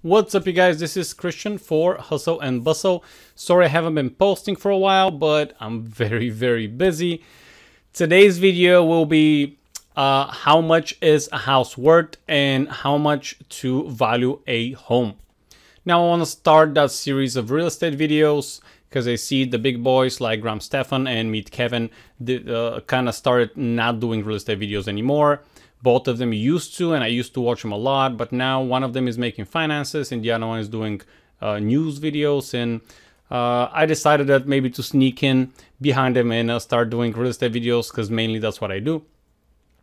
What's up, you guys? This is Christian for Hustle and Bustle. Sorry I haven't been posting for a while, but I'm very busy. Today's video will be how much is a house worth and how much to value a home. Now I want to start that series of real estate videos because I see the big boys like Graham Stefan and Meet Kevin kind of started not doing real estate videos anymore. Both of them used to, and I used to watch them a lot, but now one of them is making finances and the other one is doing news videos. And I decided that maybe to sneak in behind them and start doing real estate videos because mainly that's what I do.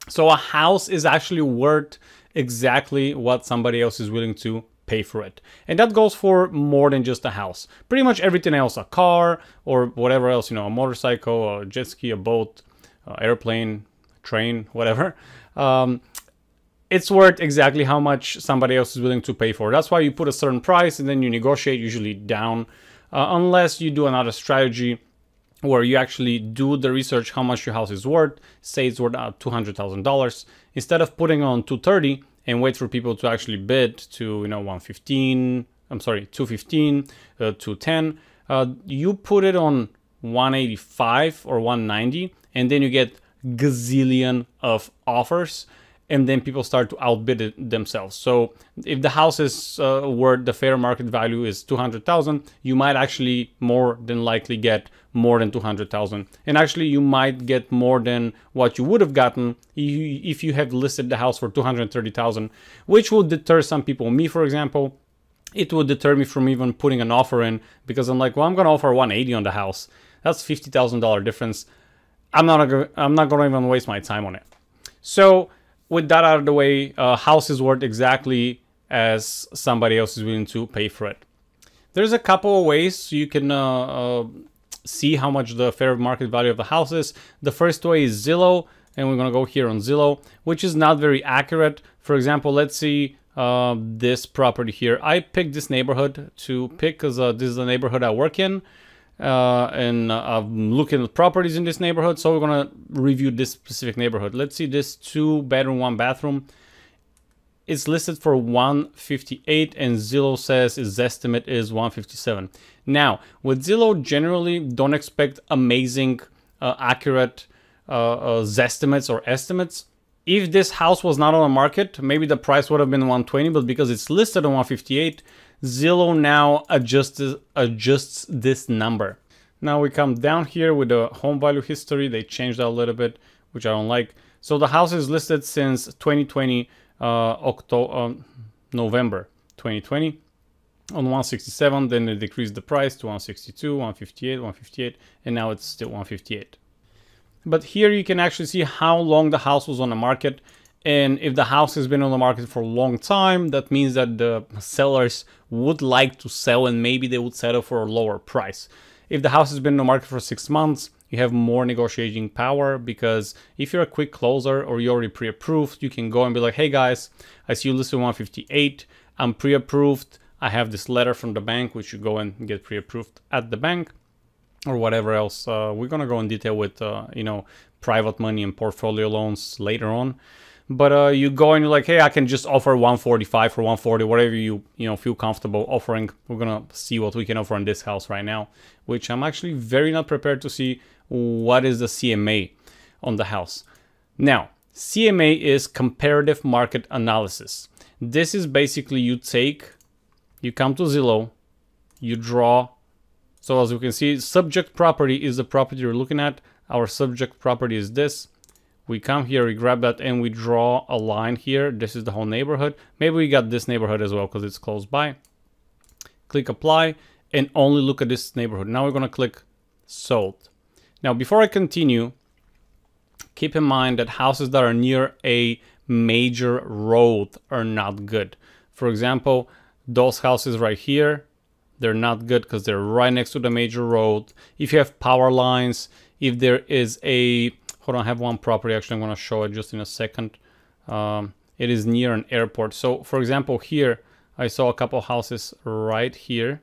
So a house is actually worth exactly what somebody else is willing to pay for it. And that goes for more than just a house. Pretty much everything else, a car or whatever else, you know, a motorcycle, a jet ski, a boat, airplane, train, whatever. It's worth exactly how much somebody else is willing to pay for. That's why you put a certain price and then you negotiate usually down, unless you do another strategy where you actually do the research how much your house is worth. Say it's worth $200,000. Instead of putting on 230 and wait for people to actually bid to, you know, 115, I'm sorry, 215, 210, you put it on 185 or 190 and then you get gazillion of offers and then people start to outbid it themselves. So if the house is worth, the fair market value is 200,000, you might actually more than likely get more than 200,000. And actually you might get more than what you would have gotten if you have listed the house for 230,000, which will deter some people. Me, for example, it would deter me from even putting an offer in because I'm like, well, I'm going to offer 180 on the house. That's $50,000 difference. I'm not gonna even waste my time on it. So with that out of the way, house is worth exactly as somebody else is willing to pay for it. There's a couple of ways you can see how much the fair market value of the house is. The first way is Zillow, and we're gonna go here on Zillow, which is not very accurate. For example, let's see this property here. I picked this neighborhood to pick because this is the neighborhood I work in. And I'm looking at properties in this neighborhood, so we're gonna review this specific neighborhood. Let's see this 2-bedroom 1-bathroom. It's listed for 158 and Zillow says its estimate is 157. Now with Zillow, generally don't expect amazing accurate estimates or estimates. If this house was not on the market, maybe the price would have been 120, but because it's listed on 158, Zillow now adjusts this number. Now we come down here with the home value history. They changed that a little bit, which I don't like. So the house is listed since 2020, November 2020 on 167. Then they decreased the price to 162, 158, 158, and now it's still 158. But here you can actually see how long the house was on the market. And if the house has been on the market for a long time, that means that the sellers would like to sell and maybe they would settle for a lower price. If the house has been on the market for 6 months, you have more negotiating power because if you're a quick closer or you're already pre-approved, you can go and be like, hey guys, I see you listed 158. I'm pre-approved. I have this letter from the bank, which you go and get pre-approved at the bank or whatever else. We're going to go in detail with, you know, private money and portfolio loans later on. But you go and you're like, hey, I can just offer 145 or 140, whatever you feel comfortable offering. We're gonna see what we can offer on this house right now, which I'm actually very not prepared to see what is the CMA on the house. Now, CMA is comparative market analysis. This is basically you come to Zillow, you draw. So as you can see, subject property is the property you're looking at. Our subject property is this. We come here, we grab that, and we draw a line here. This is the whole neighborhood. Maybe we got this neighborhood as well because it's close by. Click apply and only look at this neighborhood. Now we're going to click sold. Now, before I continue, keep in mind that houses that are near a major road are not good. For example, those houses right here, they're not good because they're right next to the major road. If you have power lines, if there is a... Hold on, I have one property. Actually, I'm going to show it just in a second. It is near an airport. So, for example, here, I saw a couple houses right here.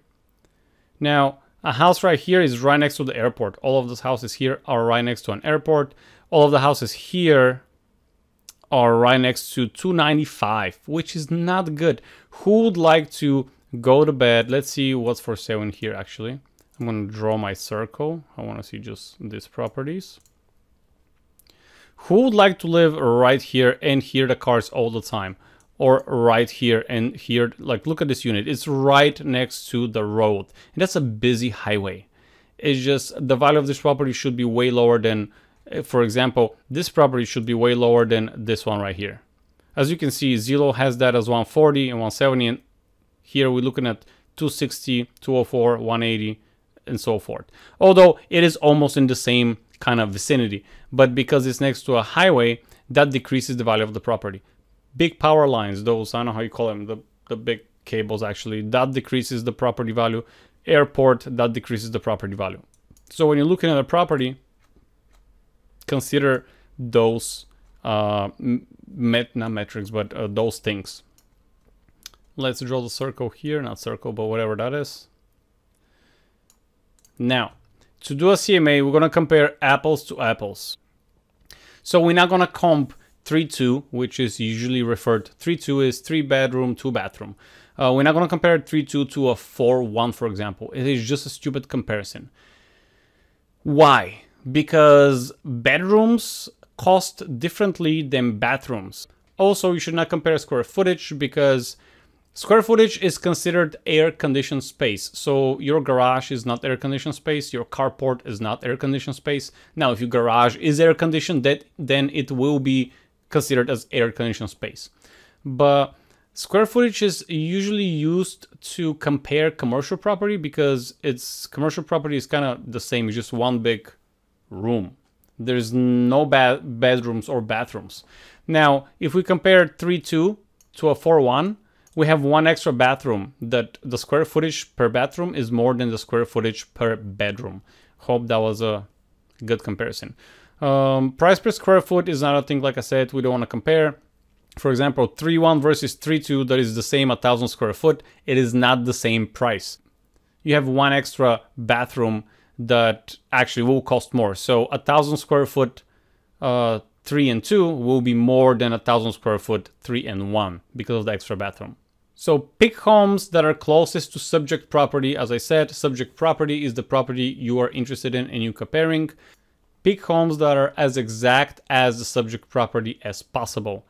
Now, a house right here is right next to the airport. All of those houses here are right next to an airport. All of the houses here are right next to 295, which is not good. Who would like to go to bed? Let's see what's for sale in here, actually. I'm going to draw my circle. I want to see just these properties. Who would like to live right here and hear the cars all the time? Or right here and here, like look at this unit. It's right next to the road. And that's a busy highway. It's just the value of this property should be way lower than, for example, this property should be way lower than this one right here. As you can see, Zillow has that as 140 and 170, and here we're looking at 260, 204, 180, and so forth. Although it is almost in the same kind of vicinity, but because it's next to a highway, that decreases the value of the property. Big power lines, those, I don't know how you call them, the big cables actually, that decreases the property value. Airport, that decreases the property value. So when you're looking at a property, consider those not metrics, but those things. Let's draw the circle here, not circle, but whatever that is. Now, to do a CMA, we're going to compare apples to apples. So we're not going to comp 3-2, which is usually referred to. 3-2 is 3 bedroom, 2 bathroom. We're not going to compare 3-2 to a 4-1, for example. It is just a stupid comparison. Why? Because bedrooms cost differently than bathrooms. Also, you should not compare square footage because square footage is considered air-conditioned space. So your garage is not air-conditioned space. Your carport is not air-conditioned space. Now, if your garage is air-conditioned, then it will be considered as air-conditioned space. But square footage is usually used to compare commercial property because commercial property is kind of the same. It's just one big room. There's no bedrooms or bathrooms. Now, if we compare 3-2 to a 4-1, we have one extra bathroom that the square footage per bathroom is more than the square footage per bedroom. Hope that was a good comparison. Price per square foot is not a thing, like I said, we don't want to compare. For example, 3-1 versus 3-2, that is the same 1,000 square foot. It is not the same price. You have one extra bathroom that actually will cost more. So 1,000 square foot 3 and 2 will be more than 1,000 square foot 3 and 1 because of the extra bathroom. So pick homes that are closest to subject property. As I said, subject property is the property you are interested in and you're comparing. Pick homes that are as exact as the subject property as possible.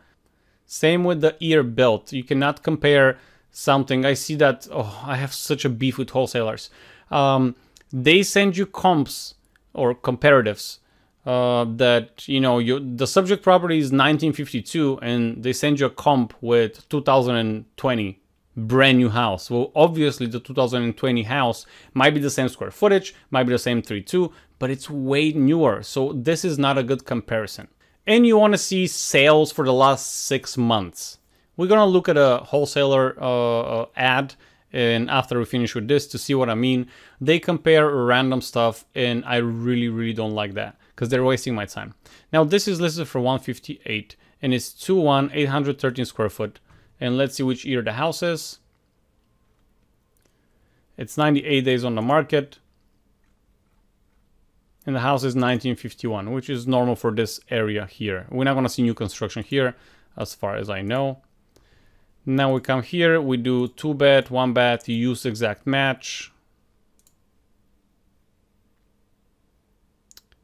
Same with the year built. You cannot compare something. I see that, oh, I have such a beef with wholesalers. They send you comps or comparatives that, you know, the subject property is 1952 and they send you a comp with 2020 brand new house. Well, obviously the 2020 house might be the same square footage, might be the same 3-2, but it's way newer. So this is not a good comparison. And you want to see sales for the last 6 months. We're going to look at a wholesaler ad, and after we finish with this to see what I mean. They compare random stuff and I really don't like that because they're wasting my time. Now this is listed for 158 and it's 2-1, 813 square foot. And let's see which year the house is. It's 98 days on the market. And the house is 1951, which is normal for this area here. We're not going to see new construction here, as far as I know. Now we come here, we do 2 bed, 1 bath, you use exact match.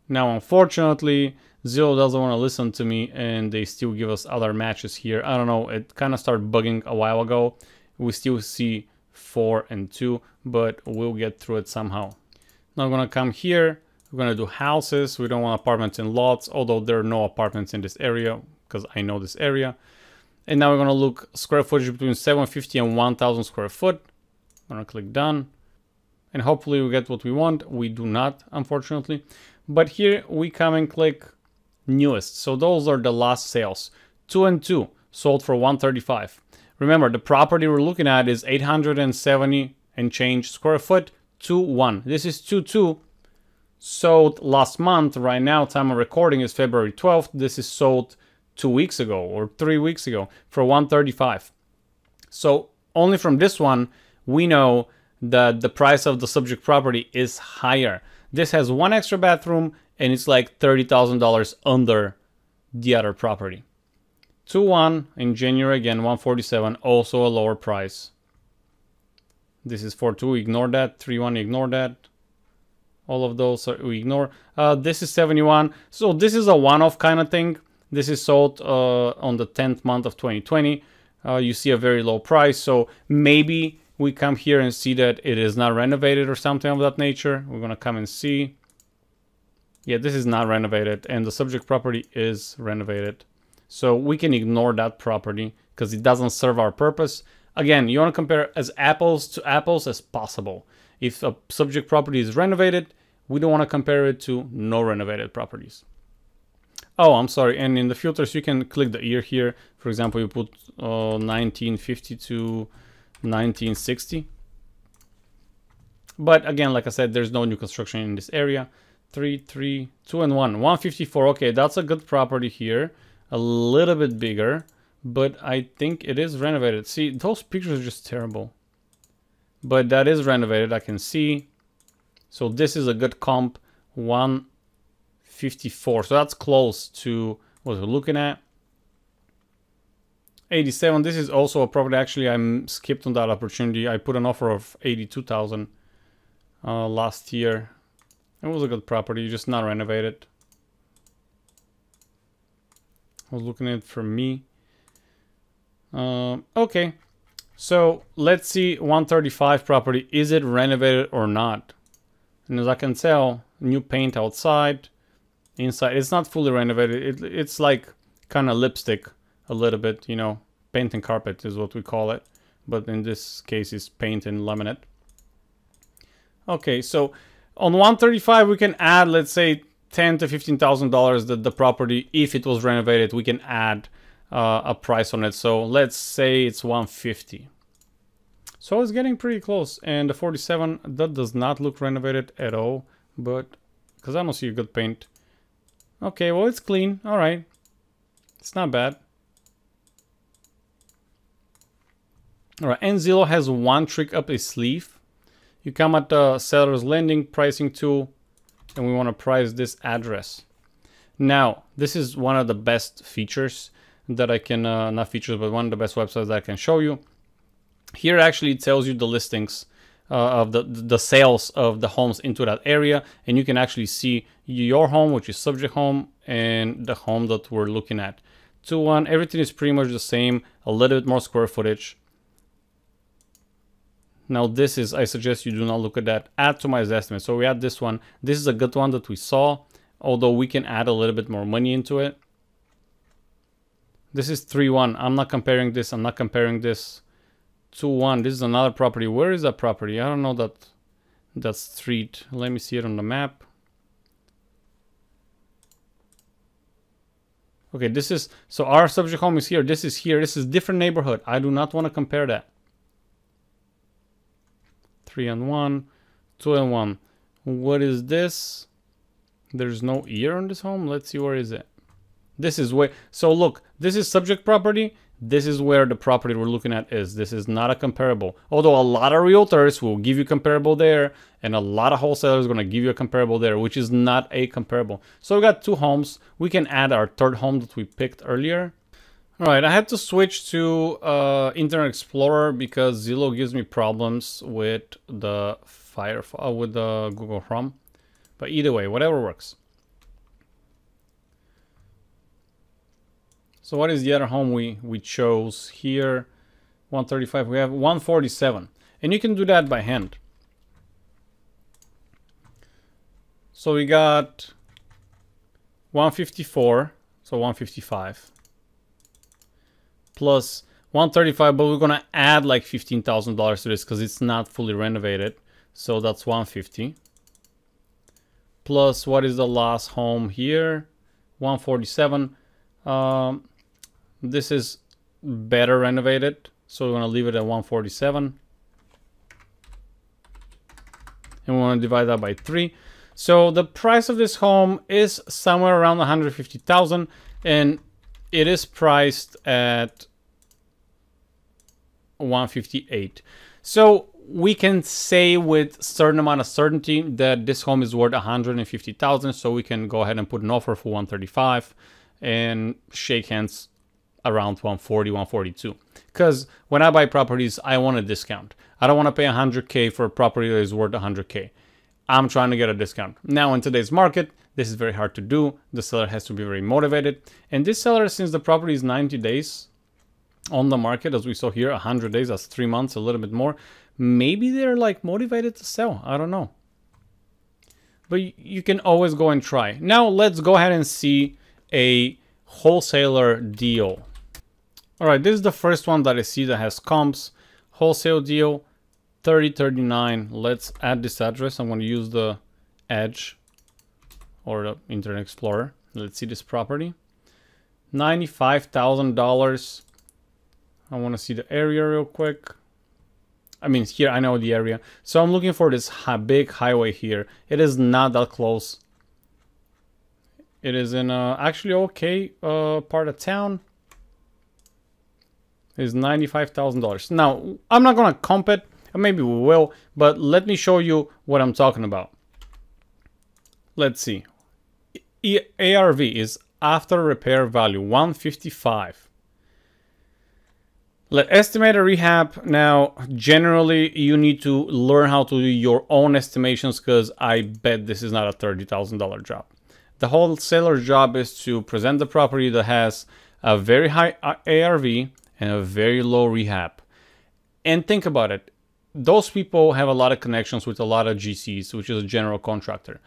Now, unfortunately, Zillow doesn't want to listen to me and they still give us other matches here. I don't know, it kind of started bugging a while ago. We still see 4 and 2, but we'll get through it somehow. Now I'm going to come here. We're going to do houses. We don't want apartments and lots, although there are no apartments in this area because I know this area. And now we're going to look square footage between 750 and 1,000 square foot. I'm going to click done. And hopefully we get what we want. We do not, unfortunately. But here we come and click newest. So those are the last sales. 2 and 2 sold for 135. Remember, the property we're looking at is 870 and change square foot. 2-1. This is 2-2. Sold last month. Right now, time of recording is February 12th. This is sold 2 weeks ago or 3 weeks ago for 135. So only from this one, we know that the price of the subject property is higher. This has one extra bathroom and it's like $30,000 under the other property. 2-1 in January again, 147, also a lower price. This is 4-2, ignore that. 3-1, ignore that. All of those we ignore. This is 71. So this is a one-off kind of thing. This is sold on the 10th month of 2020. You see a very low price. So maybe we come here and see that it is not renovated or something of that nature. We're going to come and see. Yeah, this is not renovated and the subject property is renovated. So we can ignore that property because it doesn't serve our purpose. Again, you want to compare as apples to apples as possible. If a subject property is renovated, we don't want to compare it to no renovated properties. Oh, I'm sorry. And in the filters, you can click the year here. For example, you put 1950 to 1960. But again, like I said, there's no new construction in this area. 3, 3, 2, and 1. 154. Okay, that's a good property here. A little bit bigger, but I think it is renovated. See, those pictures are just terrible. But that is renovated, I can see. So this is a good comp. 154. So that's close to what we're looking at. 87. This is also a property. Actually, I'm skipped on that opportunity. I put an offer of 82,000 last year. It was a good property, just not renovated. I was looking at it for me. Okay, so let's see 135 property. Is it renovated or not? And as I can tell, new paint outside, inside. It's not fully renovated. It's like kind of lipstick a little bit, you know. Paint and carpet is what we call it. But in this case, it's paint and laminate. Okay, so on 135, we can add, let's say, $10,000 to $15,000 the property. If it was renovated, we can add a price on it. So let's say it's 150. So it's getting pretty close. And the 47, that does not look renovated at all, but because I don't see a good paint. Okay, well, it's clean. All right, it's not bad. All right, and Zillow has one trick up its sleeve. You come at the seller's lending pricing tool, and we want to price this address. Now, this is one of the best features that I can, not features, but one of the best websites that I can show you. Here actually it tells you the listings of the sales of the homes into that area, and you can actually see your home, which is subject home, and the home that we're looking at. 2-1, everything is pretty much the same, a little bit more square footage. Now this is, I suggest you do not look at that. Add to my estimate. So we add this one. This is a good one that we saw, although we can add a little bit more money into it. This is 3-1. I'm not comparing this. I'm not comparing this. 2-1. This is another property. Where is that property? I don't know that street. Let me see it on the map. Okay, this is, so our subject home is here. This is here. This is different neighborhood. I do not want to compare that. 3-1, 2-1. What is this? There's no year on this home. Let's see, where is it? This is where, so look, this is subject property. This is where the property we're looking at is. This is not a comparable. Although a lot of realtors will give you comparable there, and a lot of wholesalers are going to give you a comparable there, which is not a comparable. So we got two homes. We can add our third home that we picked earlier. All right, I had to switch to Internet Explorer because Zillow gives me problems with the with the Google Chrome. But either way, whatever works. So what is the other home we chose here? 135. We have 147, and you can do that by hand. So we got 154, so 155. Plus 135, but we're gonna add like $15,000 to this because it's not fully renovated. So that's 150. Plus, what is the last home here? 147. This is better renovated, so we're gonna leave it at 147. And we want to divide that by 3. So the price of this home is somewhere around 150,000, and it is priced at 158. So we can say with certain amount of certainty that this home is worth 150,000. So we can go ahead and put an offer for 135 and shake hands around 140, 142. Because when I buy properties, I want a discount. I don't want to pay 100K for a property that is worth 100K. I'm trying to get a discount. Now in today's market, this is very hard to do. The seller has to be very motivated. And this seller, since the property is 90 days on the market, as we saw here, 100 days, that's 3 months, a little bit more. Maybe they're like motivated to sell. I don't know. But you can always go and try. Now let's go ahead and see a wholesaler deal. All right, this is the first one that I see that has comps. Wholesale deal, 3039. Let's add this address. I'm going to use the Edge or the Internet Explorer. Let's see this property. $95,000. I want to see the area real quick. I mean, here I know the area. So I'm looking for this big highway here. It is not that close. It is in actually okay part of town. It is $95,000. Now, I'm not going to comp it. Maybe we will. But let me show you what I'm talking about. Let's see. ARV is after repair value 155. Let estimate a rehab. Now, generally, you need to learn how to do your own estimations because I bet this is not a $30,000 job. The wholesaler's job is to present the property that has a very high ARV and a very low rehab. And think about it. Those people have a lot of connections with a lot of GCs, which is a general contractor.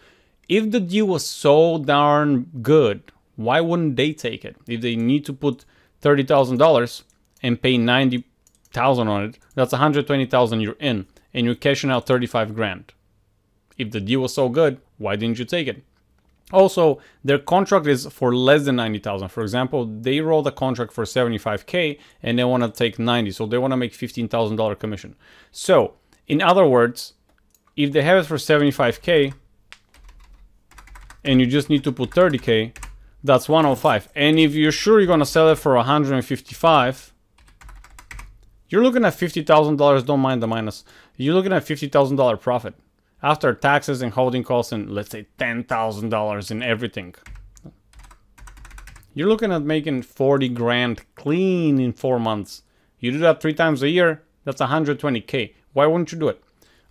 If the deal was so darn good, why wouldn't they take it? If they need to put $30,000 and pay $90,000 on it, that's $120,000 you're in, and you're cashing out 35 grand. If the deal was so good, why didn't you take it? Also, their contract is for less than $90,000. For example, they rolled a contract for $75K and they want to take 90, so they want to make $15,000 commission. So, in other words, if they have it for $75K and you just need to put $30K, that's $105. And if you're sure you're going to sell it for $155, you're looking at $50,000. Don't mind the minus. You're looking at $50,000 profit. After taxes and holding costs and let's say $10,000 in everything. You're looking at making 40 grand clean in 4 months. You do that 3 times a year, that's 120K. Why wouldn't you do it?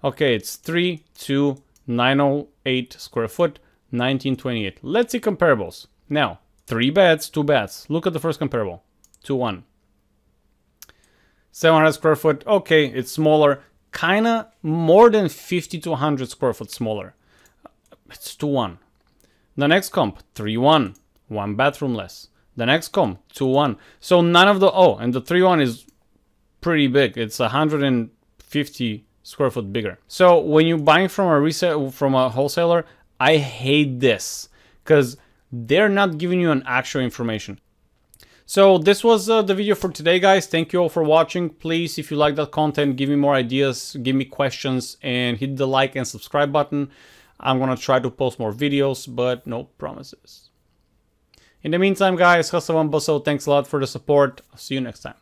Okay, it's 3,2,908 square foot, 1928. Let's see comparables. Now, 3 beds, 2 baths. Look at the first comparable. 2-1. 700 square foot, okay, it's smaller. Kinda more than 50 to 100 square foot smaller. It's 2-1. The next comp, 3-1. 1 bathroom less. The next comp, 2-1. So none of the, oh, and the 3-1 is pretty big. It's 150 square foot bigger. So when you're buying from a wholesaler, I hate this because they're not giving you an actual information. So this was the video for today, guys. Thank you all for watching. Please, if you like that content, give me more ideas, give me questions, and hit the like and subscribe button. I'm going to try to post more videos, but no promises. In the meantime, guys, hustle and bustle. Thanks a lot for the support. I'll see you next time.